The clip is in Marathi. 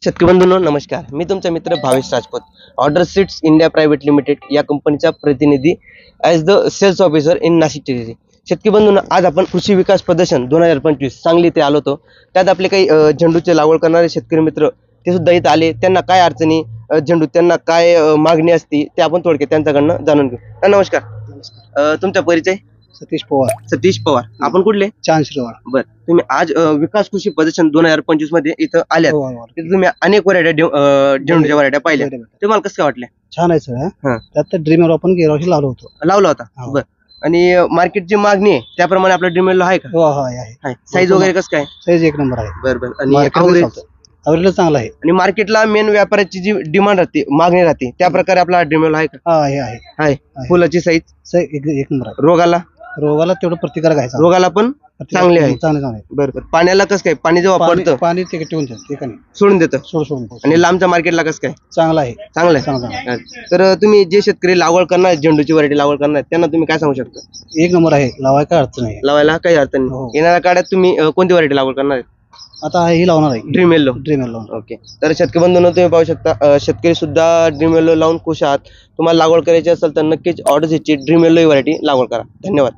शेतकरी बंधूंनो नमस्कार. मी तुमचा मित्र Bhavesh Rajput, order seeds India private limited या कंपनीचा प्रतिनिधी as the sales officer in Nashik territory. शेतकरी बंधूंनो, आज आपण कृषी विकास प्रदर्शन 2025 सांगली इथे आलो होतो. त्यात आपले काही झेंडूचे लागवड करणारे शेतकरी मित्र ते सुद्धा इथं आले. त्यांना काय अडचणी झेंडू त्यांना काय मागणी असती ते आपण थोडक्यात त्यांच्याकडनं जाणून घेऊ. नमस्कार. तुमचा परिचय? सतीश पवार. सतीश पवार. आपण कुठले? चांदशिरवाड. बर, तुम्ही आज विकास कृषी प्रदर्शन 2025 मध्ये इथं आल्यात. तिथे तुम्ही अनेक व्हरायट्या झेंडूच्या व्हरायट्या पाहिल्या. तुम्हाला कसं काय वाटलं? छान आहे सर. हा. त्यात ड्रीमर आपण गेल्या वर्षी लावलो होतो. लावला होता. हो. बर, आणि मार्केटची मागणी आहे त्याप्रमाणे आपला ड्रीमेल आहे का? हो आहे. साईज वगैरे कसं काय? साईज एक नंबर आहे. बर बर. आणि अवरेज चांगला आहे. आणि मार्केटला मेन व्यापाराची जी डिमांड राहते, मागणी राहते, त्या प्रकारे आपला ड्रीमेल आहे का? हा आहे. फुलाची साईज एक नंबर आहे. रोगाला तेवढं प्रतिकारक आहे. रोगाला पण चांगले आहे. चांगले. बरं. पाण्याला कसं काय? पाणी जेव्हा पडतं पाणी ते ठेवून ठिकाणी सोडून देतं. सोडून आणि लांबच्या मार्केटला कसं काय? चांगला आहे. चांगलं आहे. तर तुम्ही जे शेतकरी लागवड करणार झेंडूची व्हरायटी लागवड करणार त्यांना तुम्ही काय सांगू शकता? एक नंबर आहे. लावायला काय अडचण नाही. लावायला काही अडचण नाही. हो. येणाऱ्या काळात तुम्ही कोणती व्हरायटी लागवड करणार आहे? आता ही लावणार आहे. ड्रीमेल लावणार. ओके. तर शेतकरी बंधूंनो, तुम्ही पाहू शकता शेतकरी सुद्धा ड्रीमेल लावून खुश आहात. तुम्हाला लागवड करायची असेल तर नक्कीच ऑर्डर सीडची ड्रीमेल व्हरायटी लागवड करा. धन्यवाद.